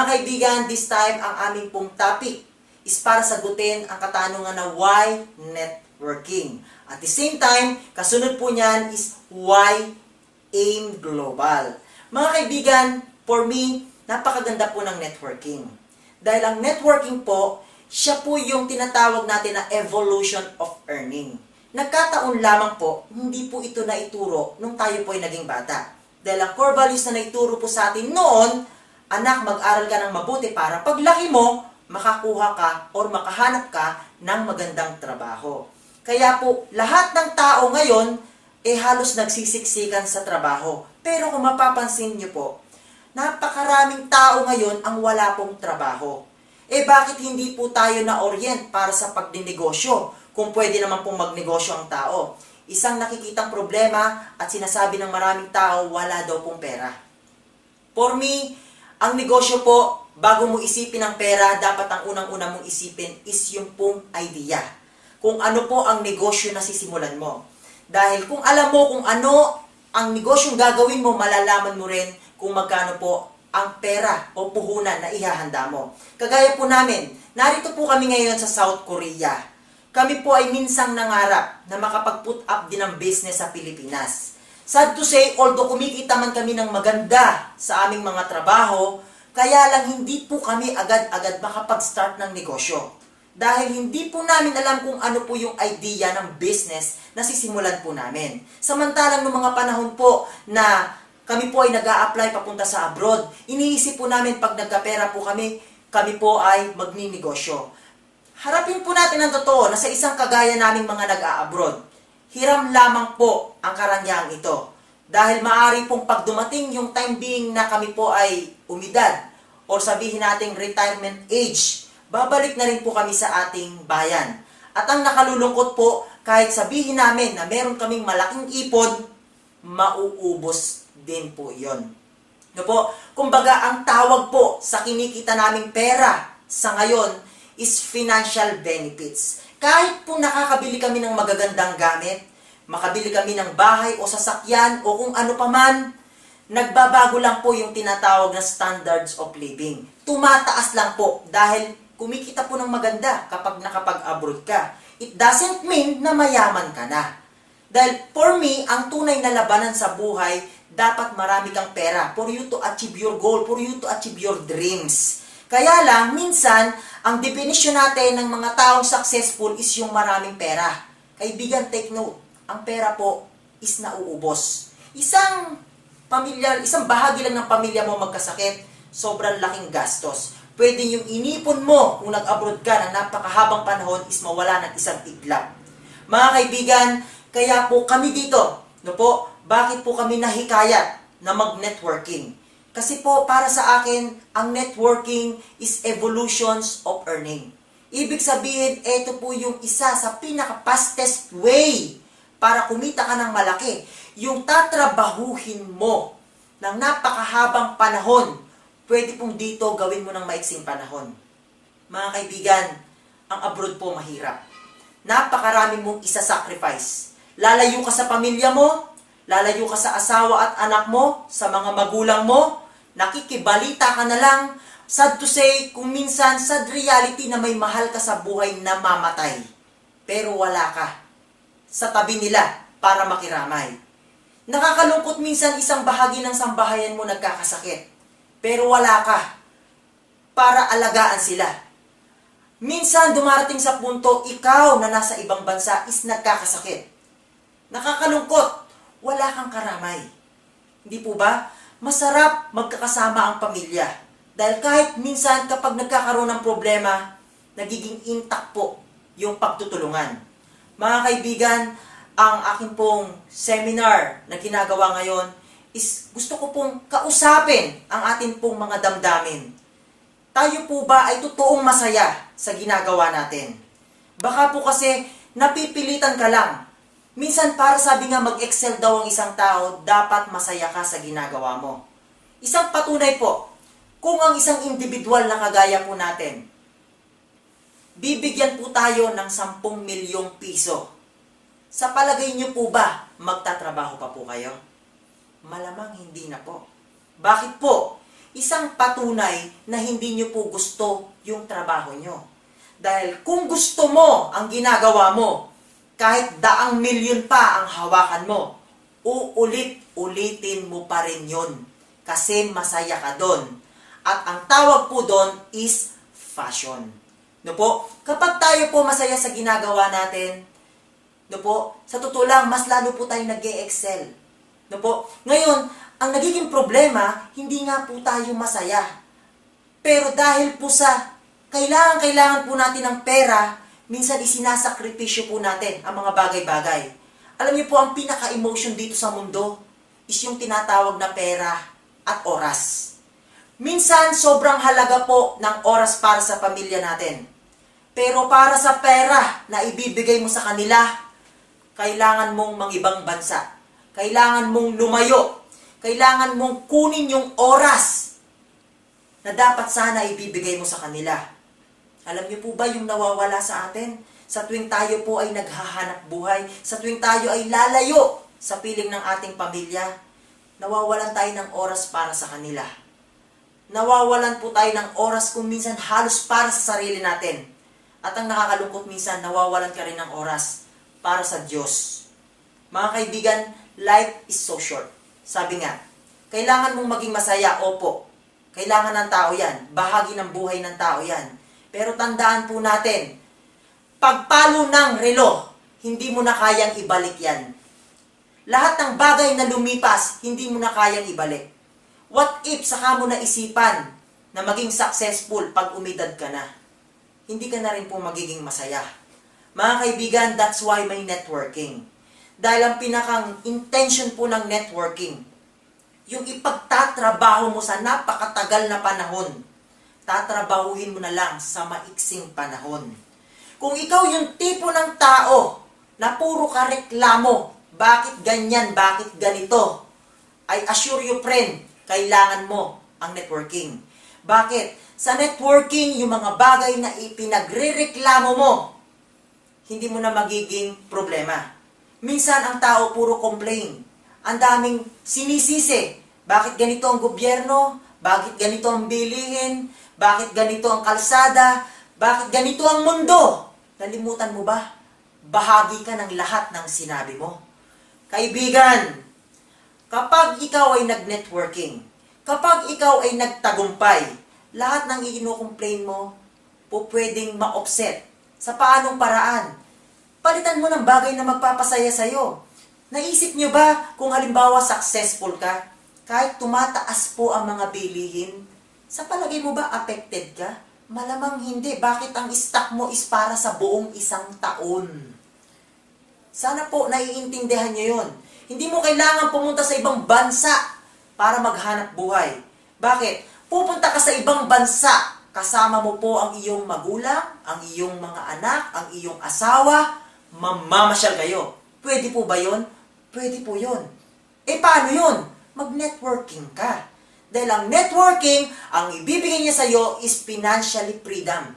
kaibigan, this time ang aming pong topic is para sagutin ang katanungan na why networking. At the same time, kasunod po niyan is why AIM Global. Mga kaibigan, for me, napakaganda po ng networking. Dahil ang networking po, siya po yung tinatawag natin na evolution of earning. Nagkataon lamang po, hindi po ito naituro nung tayo po ay naging bata. Dahil ang core values na naituro po sa atin noon, anak, mag-aral ka ng mabuti para paglaki mo, makakuha ka or makahanap ka ng magandang trabaho. Kaya po, lahat ng tao ngayon, halos nagsisiksikan sa trabaho. Pero kung mapapansin niyo po, napakaraming tao ngayon ang wala pong trabaho. Bakit hindi po tayo na-orient para sa pagdinegosyo? Kung pwede naman pong magnegosyo ang tao. Isang nakikitang problema at sinasabi ng maraming tao, wala daw pong pera. For me, ang negosyo po, bago mo isipin ang pera, dapat ang unang-una mong isipin is yung pong idea. Kung ano po ang negosyo na sisimulan mo. Dahil kung alam mo kung ano ang negosyong gagawin mo, malalaman mo rin kung magkano po ang pera o puhunan na ihahanda mo. Kagaya po namin, narito po kami ngayon sa South Korea. Kami po ay minsang nangarap na makapag-put up din ng business sa Pilipinas. Sad to say, although kumikita man kami ng maganda sa aming mga trabaho, kaya lang hindi po kami agad-agad makapag-start ng negosyo. Dahil hindi po namin alam kung ano po yung idea ng business na sisimulan po namin. Samantalang noong mga panahon po na kami po ay nag-a-apply papunta sa abroad, iniisip po namin pag nagkapera po kami po ay magninegosyo. Harapin po natin ang totoo na sa isang kagaya naming mga nag-a-abroad, hiram lamang po ang karangyang ito. Dahil maari pong pag dumating yung time being na kami po ay umidad o sabihin nating retirement age, babalik na rin po kami sa ating bayan. At ang nakalulungkot po, kahit sabihin namin na meron kaming malaking ipon, mauubos din po yon. No po? Kumbaga, ang tawag po sa kinikita naming pera sa ngayon is financial benefits. Kahit po nakakabili kami ng magagandang gamit, makabili kami ng bahay o sasakyan o kung ano paman, nagbabago lang po yung tinatawag na standards of living. Tumataas lang po dahil kumikita po ng maganda kapag nakapag-abroad ka. It doesn't mean na mayaman ka na. Dahil for me, ang tunay na labanan sa buhay, dapat marami kang pera for you to achieve your goal, for you to achieve your dreams. Kaya lang, minsan, ang definition natin ng mga taong successful is yung maraming pera. Kaibigan, take note, ang pera po is nauubos. Isang bahagi lang ng pamilya mo magkasakit, sobrang laking gastos. Pwede yung inipon mo kung nag-abroad ka ng napakahabang panahon is mawala ng isang iglap. Mga kaibigan, kaya po kami dito, bakit po kami nahikayat na mag-networking? Kasi po, para sa akin, ang networking is evolutions of earning. Ibig sabihin, ito po yung isa sa pinaka-fastest way para kumita ka ng malaki. Yung tatrabahuhin mo ng napakahabang panahon, pwede pong dito gawin mo ng maiksing panahon. Mga kaibigan, ang abroad po mahirap. Napakarami mong isa-sacrifice. Lalayo ka sa pamilya mo, lalayo ka sa asawa at anak mo, sa mga magulang mo, nakikibalita ka na lang. Sad to say, kung minsan, sad reality na may mahal ka sa buhay na mamatay. Pero wala ka sa tabi nila para makiramay. Nakakalungkot minsan isang bahagi ng sambahayan mo nagkakasakit. Pero wala ka para alagaan sila. Minsan dumarating sa punto, ikaw na nasa ibang bansa is nagkakasakit. Nakakalungkot, wala kang karamay. Hindi po ba? Masarap magkakasama ang pamilya. Dahil kahit minsan kapag nagkakaroon ng problema, nagiging intact po yung pagtutulungan. Mga kaibigan, ang aking pong seminar na ginagawa ngayon is gusto ko pong kausapin ang ating pong mga damdamin. Tayo po ba ay totoong masaya sa ginagawa natin? Baka po kasi napipilitan ka lang. Minsan para sabi nga mag-excel daw ang isang tao, dapat masaya ka sa ginagawa mo. Isang patunay po, kung ang isang individual na kagaya po natin, bibigyan po tayo ng 10 milyong piso. Sa palagay niyo po ba, magtatrabaho pa po kayo? Malamang hindi na po. Bakit po? isang patunay na hindi nyo po gusto yung trabaho nyo. Dahil kung gusto mo ang ginagawa mo, kahit daang milyon pa ang hawakan mo, uulit-ulitin mo pa rin yun. Kasi masaya ka doon. At ang tawag po doon is passion. No po? Kapag tayo po masaya sa ginagawa natin, no po, sa totoo lang, mas lalo po tayo nag-e-excel. No po? Ngayon, ang nagiging problema, hindi nga po tayo masaya. Pero dahil po sa kailangan po natin ng pera, minsan isinasakripisyo po natin ang mga bagay-bagay. Alam niyo po, ang pinaka-emotion dito sa mundo is yung tinatawag na pera at oras. Minsan, sobrang halaga po ng oras para sa pamilya natin. Pero para sa pera na ibibigay mo sa kanila, kailangan mong mangibang bansa. Kailangan mong lumayo. Kailangan mong kunin yung oras na dapat sana ibibigay mo sa kanila. Alam niyo po ba yung nawawala sa atin? Sa tuwing tayo po ay naghahanap buhay, sa tuwing tayo ay lalayo sa piling ng ating pamilya, nawawalan tayo ng oras para sa kanila. Nawawalan po tayo ng oras kung minsan halos para sa sarili natin. At ang nakakalungkot minsan, nawawalan ka rin ng oras para sa Diyos. Mga kaibigan, life is so short. Sabi nga, kailangan mong maging masaya, opo. Kailangan ng tao yan. Bahagi ng buhay ng tao yan. Pero tandaan po natin, pagpalo ng relo, hindi mo na kayang ibalik yan. Lahat ng bagay na lumipas, hindi mo na kayang ibalik. What if saka mo na isipan na maging successful pag umidad ka na? Hindi ka na rin po magiging masaya. Mga kaibigan, that's why may networking. Dahil ang pinakang intention po ng networking, yung ipagtatrabaho mo sa napakatagal na panahon, tatrabahuhin mo na lang sa maiksing panahon. Kung ikaw yung tipo ng tao na puro ka reklamo, bakit ganyan, bakit ganito, I assure you friend, kailangan mo ang networking. Bakit? Sa networking, yung mga bagay na ipinagrereklamo mo, hindi mo na magiging problema. Minsan ang tao puro complain. Ang daming sinisisi. Bakit ganito ang gobyerno? Bakit ganito ang bilihin? Bakit ganito ang kalsada? Bakit ganito ang mundo? Nalimutan mo ba? Bahagi ka ng lahat ng sinabi mo. Kaibigan, kapag ikaw ay nag-networking, kapag ikaw ay nagtagumpay, lahat ng i-complain mo po pwedeng ma-offset. Sa paanong paraan? Palitan mo ng bagay na magpapasaya sa'yo. Naisip nyo ba kung halimbawa successful ka, kahit tumataas po ang mga bilihin, sa palagay mo ba affected ka? Malamang hindi. Bakit ang stock mo is para sa buong isang taon? Sana po naiintindihan nyo yun. Hindi mo kailangan pumunta sa ibang bansa para maghanap buhay. Bakit? Pupunta ka sa ibang bansa, kasama mo po ang iyong magulang, ang iyong mga anak, ang iyong asawa, mamamasyal kayo. Pwede po ba yun? Pwede po yun. Eh paano yun? Mag-networking ka. Dahil ang networking, ang ibibigay niya sa iyo is financially freedom.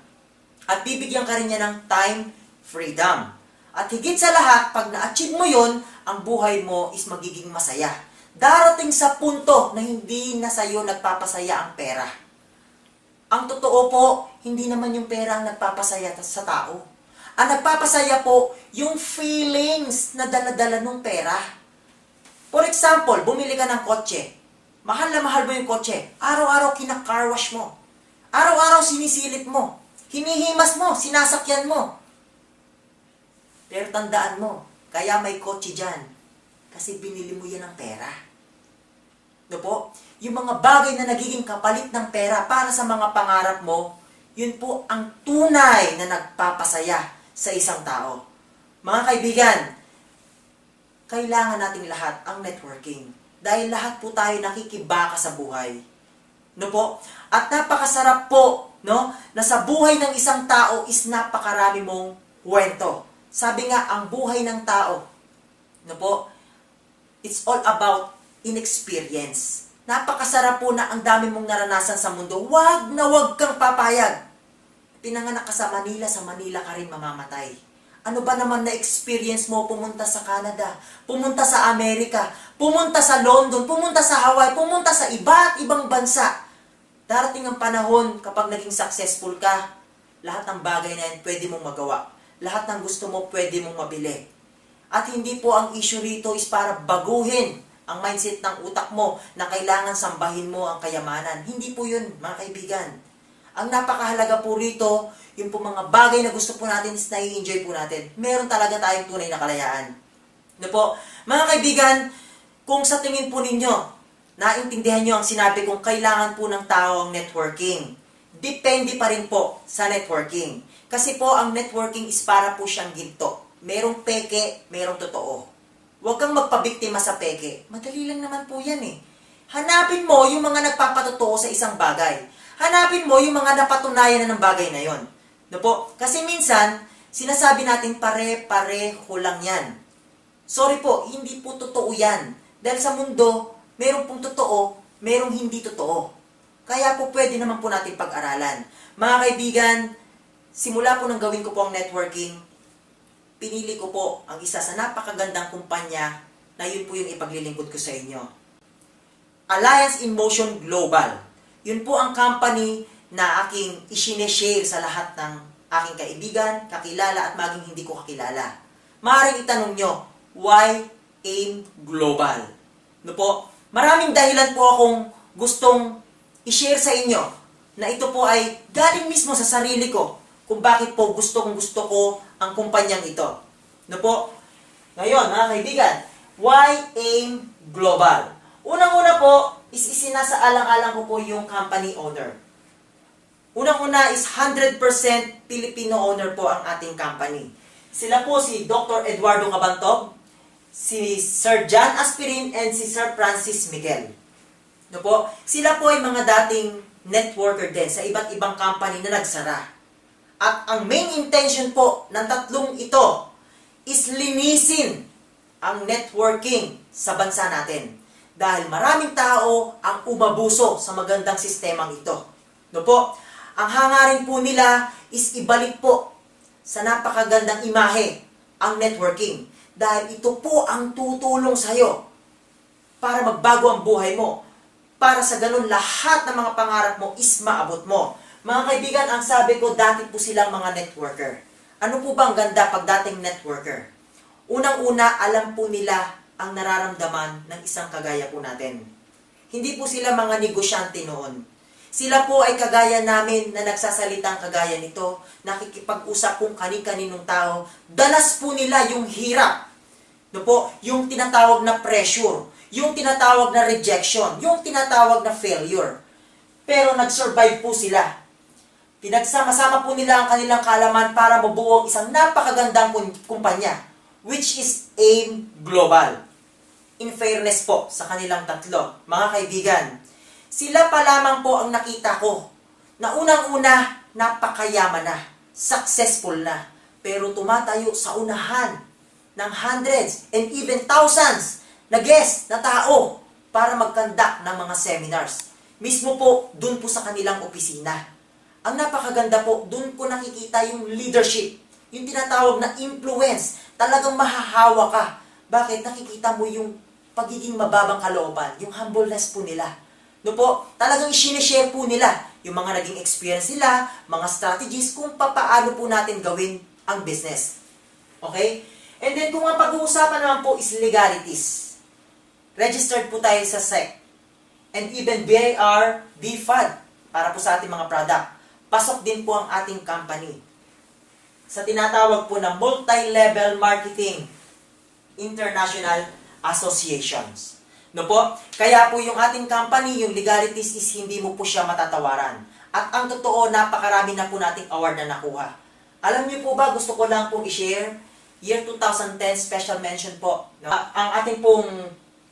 At bibigyan ka rin niya ng time freedom. At higit sa lahat, pag na-achieve mo yun, ang buhay mo is magiging masaya. Darating sa punto na hindi na sa iyo nagpapasaya ang pera. Ang totoo po, hindi naman yung pera ang nagpapasaya sa tao. Ang nagpapasaya po, yung feelings na dala-dala ng pera. For example, bumili ka ng kotse. Mahal na mahal mo yung kotse. Araw-araw kina-car wash mo. Araw-araw sinisilip mo. Hinihimas mo, sinasakyan mo. Pero tandaan mo, kaya may kotse dyan. Kasi binili mo yan ng pera. No po? Yung mga bagay na nagiging kapalit ng pera para sa mga pangarap mo, yun po ang tunay na nagpapasaya sa isang tao. Mga kaibigan, kailangan nating lahat ang networking. Dahil lahat po tayo nakikibaka sa buhay. No po? At napakasarap po, no, na sa buhay ng isang tao is napakarami mong kwento. Sabi nga, ang buhay ng tao, no po, it's all about inexperience. Napakasarap po na ang dami mong naranasan sa mundo. Wag na wag kang papayag. Pinanganak ka sa Manila ka rin mamamatay. Ano ba naman na experience mo pumunta sa Canada, pumunta sa Amerika, pumunta sa London, pumunta sa Hawaii, pumunta sa iba't ibang bansa. Darating ang panahon kapag naging successful ka, lahat ng bagay na yan pwede mong magawa. Lahat ng gusto mo pwede mong mabili. At hindi po ang issue rito is para baguhin ang mindset ng utak mo na kailangan sambahin mo ang kayamanan. Hindi po yun, mga kaibigan. Ang napakahalaga po rito, yung po mga bagay na gusto po natin is nai-enjoy po natin. Meron talaga tayong tunay na kalayaan. No po, mga kaibigan, kung sa tingin po ninyo, naintindihan nyo ang sinabi kong kailangan po ng tao ang networking. Depende pa rin po sa networking. Kasi po ang networking is para po siyang ginto. Merong peke, merong totoo. Huwag kang magpabiktima sa peke. Madali lang naman po yan eh. Hanapin mo yung mga nagpapatotoo sa isang bagay. Hanapin mo yung mga napatunayan na ng bagay na yon. No po? Kasi minsan, sinasabi natin pare-pareho lang yan. Sorry po, hindi po totoo yan. Dahil sa mundo, merong pong totoo, merong hindi totoo. Kaya po pwede naman po natin pag-aralan. Mga kaibigan, simula po nang gawin ko po ang networking, pinili ko po ang isa sa napakagandang kumpanya na yun po yung ipaglilingkod ko sa inyo. Alliance in Motion Global. Yun po ang company na aking isineshare sa lahat ng aking kaibigan, kakilala at maging hindi ko kakilala. Maaaring itanong nyo, why AIM Global? No po, maraming dahilan po akong gustong i-share sa inyo na ito po ay galing mismo sa sarili ko kung bakit po gusto ko ang kumpanyang ito. No po, ngayon mga kaibigan, why AIM Global? Unang-una po, is isinasaalang-alang ko po yung company owner. Unang-una is 100% Filipino owner po ang ating company. Sila po si Dr. Eduardo Cabantog, si Sir John Aspirin, and si Sir Francis Miguel. No po? Sila po ay mga dating networker din sa iba't ibang company na nagsara. At ang main intention po ng tatlong ito is linisin ang networking sa bansa natin. Dahil maraming tao ang umabuso sa magandang sistemang ito. No po? Ang hangarin po nila is ibalik po sa napakagandang imahe ang networking. Dahil ito po ang tutulong sa iyo para magbago ang buhay mo. Para sa ganun lahat ng mga pangarap mo is maabot mo. Mga kaibigan, ang sabi ko, dati po silang mga networker. Ano po ba ang ganda pag dating networker? Unang-una, alam po nila ang nararamdaman ng isang kagaya po natin. Hindi po sila mga negosyante noon. Sila po ay kagaya namin na nagsasalitang kagaya nito, nakikipag-usap kung kani-kaninong tao. Danas po nila yung hirap. No po, yung tinatawag na pressure, yung tinatawag na rejection, yung tinatawag na failure. Pero nag-survive po sila. Pinagsama-sama po nila ang kanilang kaalaman para mabuo ang isang napakagandang kumpanya, which is AIM Global. In fairness po sa kanilang tatlo, mga kaibigan, sila pa lamang po ang nakita ko na unang-una, napakayaman na, successful na, pero tumatayo sa unahan ng hundreds and even thousands na guests na tao para mag-conduct ng mga seminars. Mismo po, dun po sa kanilang opisina. Ang napakaganda po, dun ko nakikita yung leadership, yung tinatawag na influence. Talagang mahahawa ka. Bakit? Nakikita mo yung pagiging mababang kalooban, yung humbleness po nila. No po, talagang sinishare po nila yung mga naging experience nila, mga strategies kung paano po natin gawin ang business. Okay? And then kung ang pag-uusapan naman po is legalities. Registered po tayo sa SEC. And even BIR, BFAD, para po sa ating mga product. Pasok din po ang ating company sa tinatawag po na Multi-Level Marketing International Associations. No po? Kaya po yung ating company, yung legalities is hindi mo po siya matatawaran. At ang totoo, napakarami na po nating award na nakuha. Alam niyo po ba, gusto ko lang pong i-share, year 2010, special mention po. No? Ang ating pong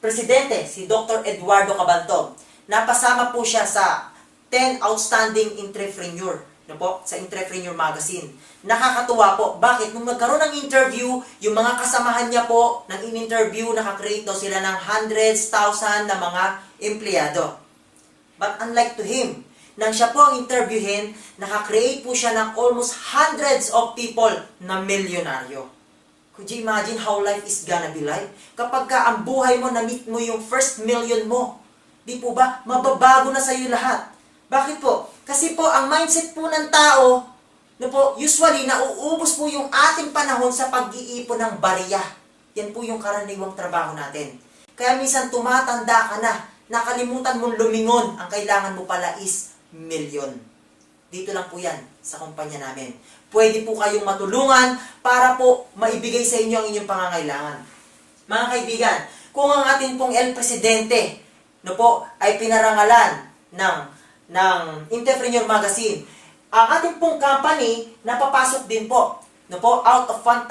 presidente, si Dr. Eduardo Cabantog, napasama po siya sa 10 Outstanding Entrepreneur, no po, sa Entrepreneur Magazine. Nakakatuwa po. Bakit? Nung nagkaroon ng interview, yung mga kasamahan niya po ng in-interview, nakakreate daw sila ng hundreds, thousand na mga empleyado. But unlike to him, nang siya po ang interviewin, nakakreate po siya ng almost hundreds of people na milyonaryo. Could you imagine how life is gonna be like? Kapag ka ang buhay mo, na-meet mo yung first million mo, di po ba, mababago na sa'yo lahat. Bakit po? Kasi po, ang mindset po ng tao, no po, usually, nauubos po yung ating panahon sa pag-iipon ng barya. Yan po yung karaniwang trabaho natin. Kaya minsan tumatanda ka na, nakalimutan mong lumingon, ang kailangan mo pala is milyon. Dito lang po yan sa kumpanya namin. Pwede po kayong matulungan para po maibigay sa inyo ang inyong pangangailangan. Mga kaibigan, kung ang ating pong El Presidente no po, ay pinarangalan ng Entrepreneur Magazine, ang ating pong company napapasok din po, no po, out of 1,000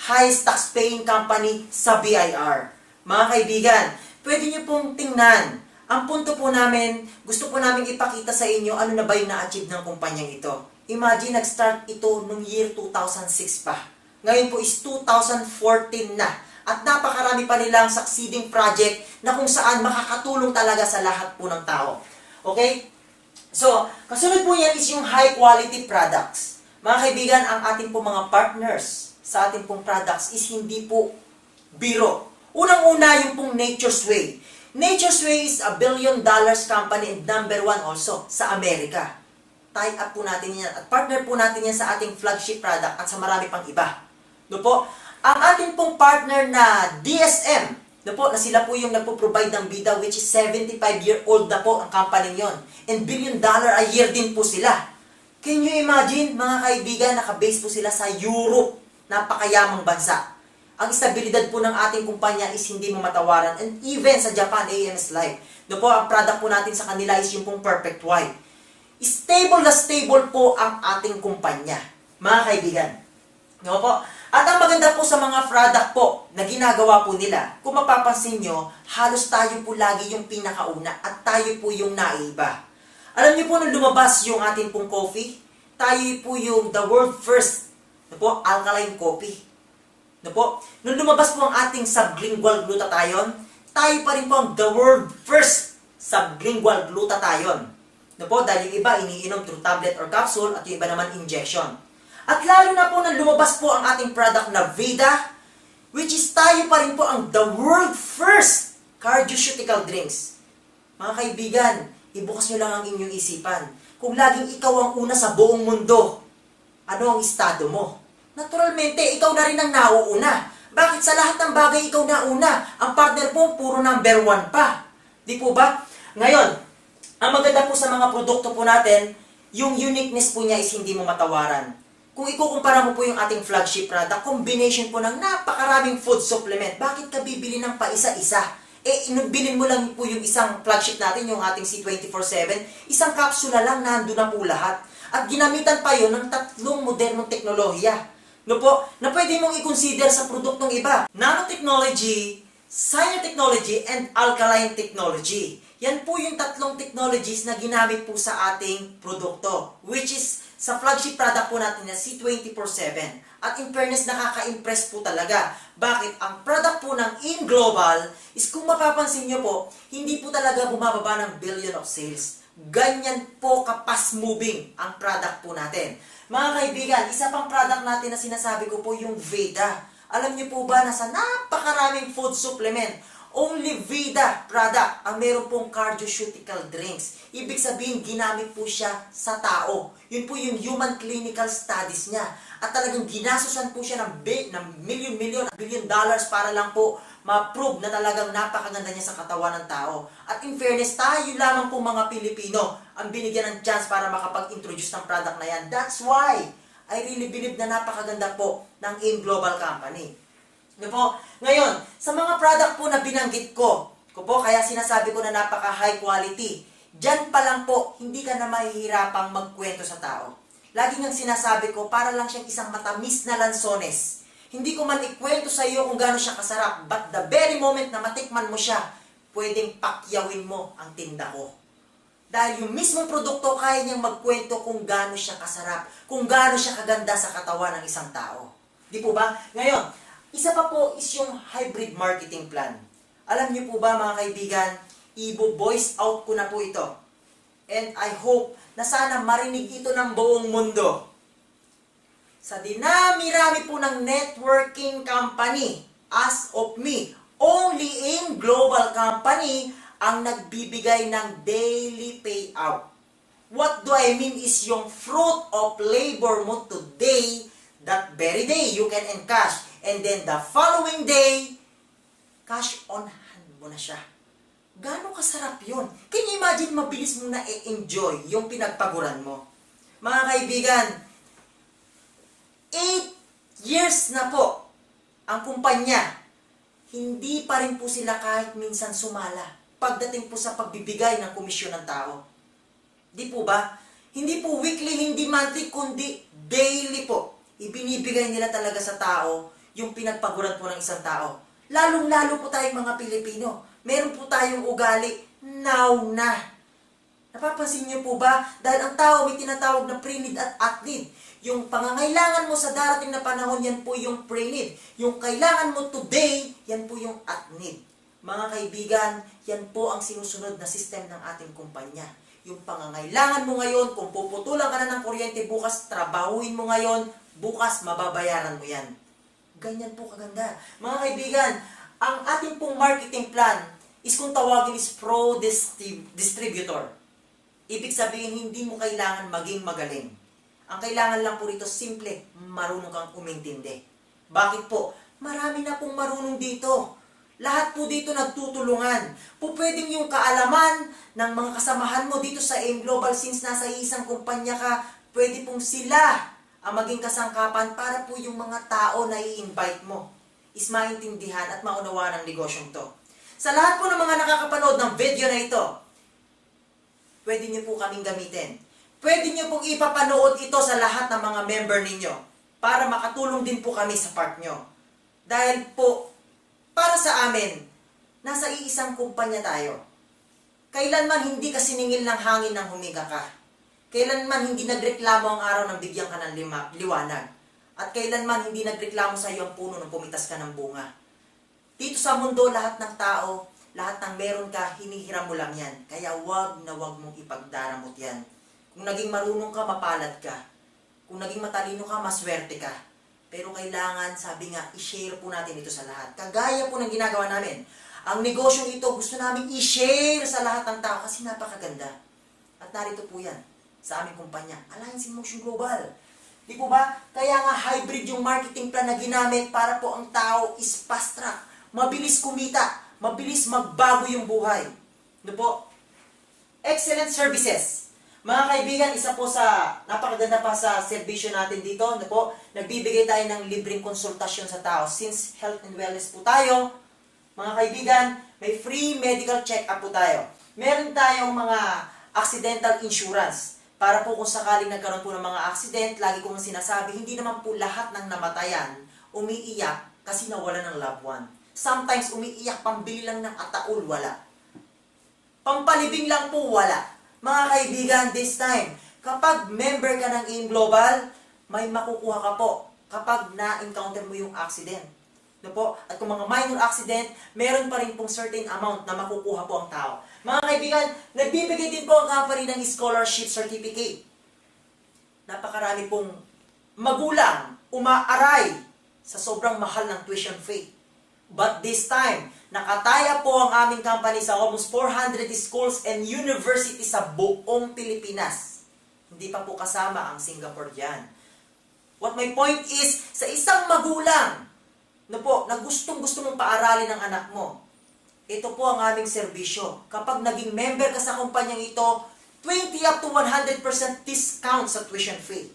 highest tax-paying company sa BIR. Mga kaibigan, pwede nyo pong tingnan. Ang punto po namin, gusto po namin ipakita sa inyo ano na ba yung na-achieve ng kumpanyang ito. Imagine, nag-start ito noong year 2006 pa. Ngayon po is 2014 na. At napakarami pa nilang succeeding project na kung saan makakatulong talaga sa lahat po ng tao. Okay? So, kasunod po yan is yung high quality products. Mga kaibigan, ang ating po mga partners sa ating pong products is hindi po biro. Unang-una yung pong Nature's Way. Nature's Way is $1 billion company and #1 also sa Amerika. Tie up po natin yan at partner po natin yan sa ating flagship product at sa marami pang iba. No po? Ang ating pong partner na DSM, no po, na sila po yung nagpo-provide ng bida, which is 75-year-old na po ang company yon. And $1 billion a year din po sila. Can you imagine, mga kaibigan, naka-base po sila sa Europe, napakayamang bansa. Ang estabilidad po ng ating kumpanya is hindi mo matawaran. And even sa Japan, AMS Life, no po, ang product po natin sa kanila is yung pong Perfect White. Stable na stable po ang ating kumpanya, mga kaibigan. No po? At ang maganda po sa mga product po na ginagawa po nila, kung mapapansin nyo, halos tayo po lagi yung pinakauna at tayo po yung naiba. Alam niyo po nung lumabas yung ating pong coffee, tayo po yung the world first, no po, alkaline coffee. No po? Nung lumabas po ang ating sublingual glutathione, tayo pa rin po ang the world first sublingual glutathione. No po? Dahil yung iba iniinom through tablet or capsule at yung iba naman injection. At lalo na po nang lumabas po ang ating product na Vida, which is tayo pa rin po ang the world first cardioceutical drinks. Mga kaibigan, ibukas nyo lang ang inyong isipan. Kung laging ikaw ang una sa buong mundo, ano ang estado mo? Naturalmente, ikaw na rin ang nauuna. Bakit sa lahat ng bagay ikaw nauna? Ang partner mo, puro #1 pa. Di po ba? Ngayon, ang maganda po sa mga produkto po natin, yung uniqueness po niya is hindi mo matawaran. Kung ikukumpara mo po yung ating flagship product, combination po ng napakaraming food supplement, bakit ka bibili ng paisa-isa? Bilin mo lang po yung isang flagship natin, yung ating C24/7, isang kapsula lang, nandun na po lahat. At ginamitan pa yun ng 3 modernong teknolohiya. No po, na pwede mong i-consider sa produktong iba. Nanotechnology, Cyanotechnology, and Alkaline Technology. Yan po yung 3 technologies na ginamit po sa ating produkto, which is sa flagship product po natin na C24/7. At in fairness, nakaka-impress po talaga. Bakit? Ang product po ng InGlobal is, kung mapapansin nyo po, hindi po talaga bumababa ng billion of sales. Ganyan po ka-fast moving ang product po natin. Mga kaibigan, isa pang product natin na sinasabi ko po yung Veda. Alam niyo po ba na sa napakaraming food supplement, only Vida product ang meron pong cardioceutical drinks. Ibig sabihin, ginamit po siya sa tao. Yun po yung human clinical studies niya. At talagang ginasusan po siya ng million dollars para lang po ma-prove na talagang napakaganda niya sa katawan ng tao. At in fairness, tayo lamang po mga Pilipino ang binigyan ng chance para makapag-introduce ng product na yan. That's why I really believe na napakaganda po ng InGlobal Company. No po? Ngayon, sa mga product po na binanggit ko po, kaya sinasabi ko na napaka-high quality, dyan pa lang po, hindi ka na mahihirapang magkwento sa tao. Lagi ngang sinasabi ko, para lang siyang isang matamis na lansones. Hindi ko man ikwento sa iyo kung gaano siya kasarap, but the very moment na matikman mo siya, pwedeng pakyawin mo ang tinda ko. Dahil yung mismong produkto, kaya niyang magkwento kung gaano siya kasarap, kung gaano siya kaganda sa katawan ng isang tao. Di po ba? Ngayon, isa pa po is yung hybrid marketing plan. Alam niyo po ba, mga kaibigan, i-voice out ko na po ito. And I hope na sana marinig ito ng buong mundo. Sa dinami-rami po ng networking company, as of me, only InGlobal Company ang nagbibigay ng daily payout. What do I mean is yung fruit of labor mo today, that very day, you can encash. And then the following day, cash on hand mo na siya. Gano'ng kasarap yun? Can you imagine, mabilis mo na i-enjoy yung pinagpaguran mo? Mga kaibigan, 8 years na po ang kumpanya, hindi pa rin po sila kahit minsan sumala pagdating po sa pagbibigay ng komisyon ng tao. Di po ba? Hindi po weekly, hindi monthly, kundi daily po. Ibinibigay nila talaga sa tao yung pinagpaguran po ng isang tao. Lalong-lalo po tayong mga Pilipino. Meron po tayong ugali, now na. Napapansin niyo po ba? Dahil ang tao may tinatawag na pre-need at at-need. Yung pangangailangan mo sa darating na panahon, yan po yung pre-need. Yung kailangan mo today, yan po yung at-need. Mga kaibigan, yan po ang sinusunod na system ng ating kumpanya. Yung pangangailangan mo ngayon, kung puputulan ka na ng kuryente bukas, trabahuin mo ngayon, bukas mababayaran mo yan. Ganyan po kaganda. Mga kaibigan, ang ating pong marketing plan is kung tawagin is pro-distributor. Ibig sabihin, hindi mo kailangan maging magaling. Ang kailangan lang po rito, simple, marunong kang umintindi. Bakit po? Marami na pong marunong dito. Lahat po dito nagtutulungan. Po pwedeng yung kaalaman ng mga kasamahan mo dito sa AIM Global, since nasa isang kumpanya ka, pwede pong sila ang maging kasangkapan para po yung mga tao na i-invite mo is maintindihan at maunawaan ang negosyong to. Sa lahat po ng mga nakakapanood ng video na ito, pwede niyo po kaming gamitin. Pwede niyo pong ipapanood ito sa lahat ng mga member ninyo para makatulong din po kami sa part nyo. Dahil po, para sa amin, nasa iisang kumpanya tayo. Kailanman hindi ka siningil ng hangin nang huminga ka. Kailanman hindi nagreklamo ang araw nang bigyan ka ng liwanag. At kailanman hindi nagreklamo sa iyo ang puno nung pumitas ka ng bunga. Dito sa mundo, lahat ng tao, lahat ng meron ka, hinihiram mo lang yan. Kaya wag na wag mong ipagdaramot yan. Kung naging marunong ka, mapalad ka. Kung naging matalino ka, maswerte ka. Pero kailangan, sabi nga, i-share po natin ito sa lahat. Kagaya po ng ginagawa namin. Ang negosyong ito, gusto namin i-share sa lahat ng tao kasi napakaganda. At narito po yan sa aming kumpanya, Alliance in Motion Global. Di po ba? Kaya nga hybrid yung marketing plan na ginamit para po ang tao is fast track. Mabilis kumita, mabilis magbago yung buhay. Ano po? Excellent services. Mga kaibigan, isa po sa napakaganda pa sa serbisyo natin dito, ano po? Nagbibigay tayo ng libreng konsultasyon sa tao. Since health and wellness po tayo, mga kaibigan, may free medical check-up po tayo. Meron tayong mga accidental insurance. Para po kung sakaling nagkaroon po ng mga accident, lagi kong sinasabi, hindi naman po lahat ng namatayan umiiyak kasi nawala ng loved one. Sometimes umiiyak pambili lang ng ataul, wala. Pampalibing lang po, wala. Mga kaibigan, this time, kapag member ka ng AIM Global, may makukuha ka po kapag na-encounter mo yung accident. No po? At kung mga minor accident, meron pa rin pong certain amount na makukuha po ang tao. Mga kaibigan, nagbibigay din po ang company ng scholarship certificate. Napakarami pong magulang umaaray sa sobrang mahal ng tuition fee. But this time, nakataya po ang aming company sa almost 400 schools and universities sa buong Pilipinas. Hindi pa po kasama ang Singapore dyan. What my point is, sa isang magulang, no po, na gustong-gusto mong paaralin ng anak mo, ito po ang aming serbisyo. Kapag naging member ka sa kumpanyang ito, 20 up to 100% discount sa tuition fee.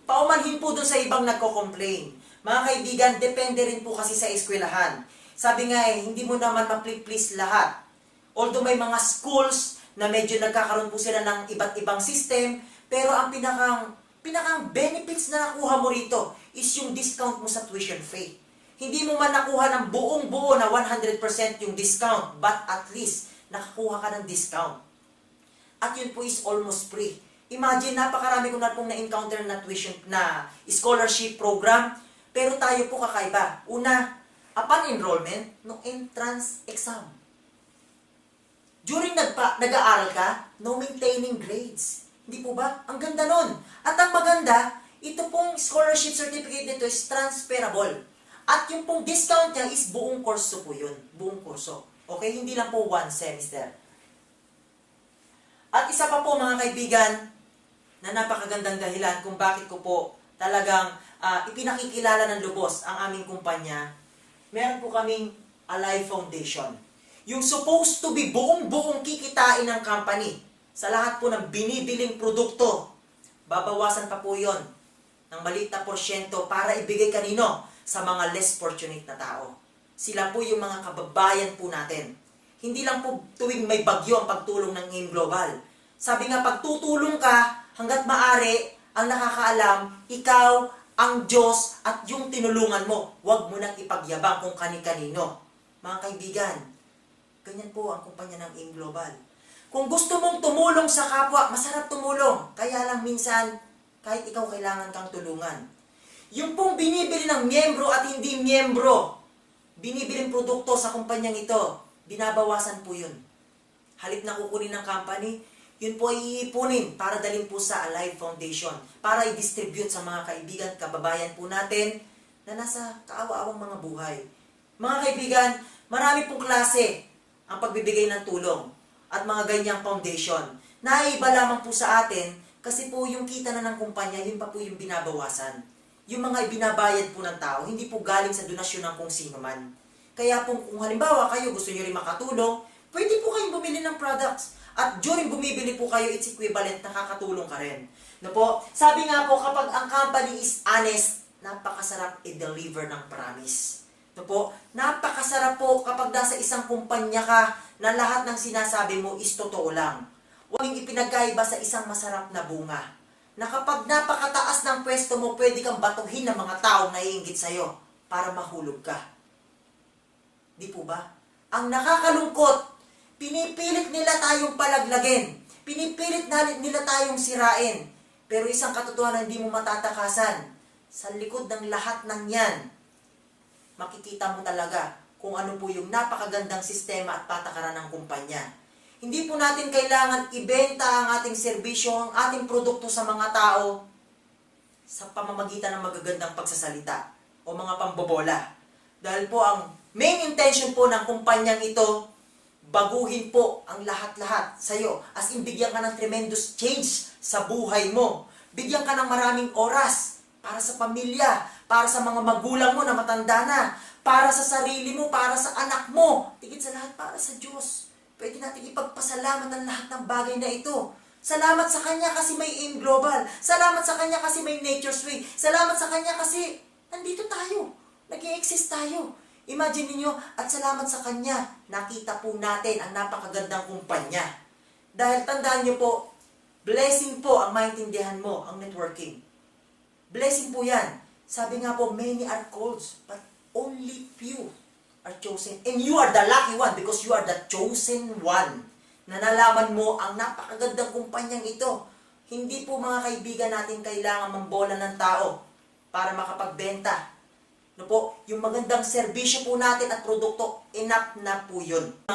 Paumanhin po doon sa ibang nagko-complain. Mga kaibigan, depende rin po kasi sa eskwelahan. Sabi nga hindi mo naman ma-please lahat. Although may mga schools na medyo nagkakaroon po sila ng iba't ibang system, pero ang pinakang benefits na nakuha mo rito is yung discount mo sa tuition fee. Hindi mo man nakuha ng buong-buo na 100% yung discount, but at least nakakuha ka ng discount. At yun po is almost free. Imagine, napakarami ko na pong na-encounter na tuition, na scholarship program, pero tayo po kakaiba. Una, upon enrollment, no entrance exam. During nag-aaral ka, no maintaining grades. Hindi po ba? Ang ganda nun. At ang maganda, ito pong scholarship certificate nito is transferable. At yung pong discount niya is buong kurso po yun. Buong kurso. Okay? Hindi lang po one semester. At isa pa po mga kaibigan, na napakagandang dahilan kung bakit ko po talagang ipinakikilala ng lubos ang aming kumpanya, meron po kaming Alive Foundation. Yung supposed to be buong-buong kikitain ng company sa lahat po ng binibiling produkto, babawasan pa po yon ng maliit na porsyento para ibigay kanino sa mga less fortunate na tao. Sila po yung mga kababayan po natin. Hindi lang po tuwing may bagyo ang pagtulong ng AIM Global. Sabi nga, pagtutulong ka, hanggat maaari, ang nakakaalam, ikaw, ang Diyos, at yung tinulungan mo. Huwag mo nang ipagyabang kung kani-kanino. Mga kaibigan, ganyan po ang kumpanya ng AIM Global. Kung gusto mong tumulong sa kapwa, masarap tumulong. Kaya lang minsan, kahit ikaw kailangan kang tulungan. Yung pong binibili ng miyembro at hindi miyembro, binibiling produkto sa kumpanyang ito, binabawasan po yun. Halip na kukunin ng company, yun po ay iipunin para dalhin po sa Alive Foundation, para i-distribute sa mga kaibigan, kababayan po natin na nasa kaawa-awang mga buhay. Mga kaibigan, marami pong klase ang pagbibigay ng tulong at mga ganyang foundation. Naiiba lamang po sa atin kasi po yung kita na ng kumpanya, yun pa po yung binabawasan. Yung mga ibinabayad po ng tao, hindi po galing sa donasyon ng kung sino man. Kaya po kung halimbawa kayo gusto nyo rin makatulong, pwede po kayong bumili ng products. At during bumibili po kayo, it's equivalent, nakakatulong ka rin. No po? Sabi nga po, kapag ang company is honest, napakasarap i-deliver ng promise. No po? Napakasarap po kapag nasa isang kumpanya ka na lahat ng sinasabi mo is totoo lang. Huwag ipinagkaiba sa isang masarap na bunga. Na kapag napakataas ng pwesto mo, pwede kang batuhin ng mga taong naiinggit sa'yo para mahulog ka. Di po ba? Ang nakakalungkot, pinipilit nila tayong palaglagin. Pinipilit nila tayong sirain. Pero isang katotohanan hindi mo matatakasan. Sa likod ng lahat ng yan, makikita mo talaga kung ano po yung napakagandang sistema at patakaran ng kumpanya. Hindi po natin kailangan ibenta ang ating serbisyo, ang ating produkto sa mga tao sa pamamagitan ng magagandang pagsasalita o mga pambobola. Dahil po ang main intention po ng kumpanyang ito, baguhin po ang lahat-lahat sa'yo. As in, bigyan ka ng tremendous change sa buhay mo. Bigyan ka ng maraming oras para sa pamilya, para sa mga magulang mo na matanda na, para sa sarili mo, para sa anak mo. Tigit sa lahat, para sa Diyos. Pwede natin ipagpasalamat ang lahat ng bagay na ito. Salamat sa Kanya kasi may AIM Global. Salamat sa Kanya kasi may Nature's Way. Salamat sa Kanya kasi nandito tayo. Nag-i-exist tayo. Imagine niyo at salamat sa Kanya, nakita po natin ang napakagandang kumpanya. Dahil tandaan niyo po, blessing po ang maintindihan mo, ang networking. Blessing po yan. Sabi nga po, many are called, but only few are chosen. And you are the lucky one because you are the chosen one. Na nalaman mo ang napakagandang kumpanyang ito. Hindi po mga kaibigan natin kailangan mambola ng tao para makapagbenta. No po, yung magandang serbisyo po natin at produkto, enough na po yun.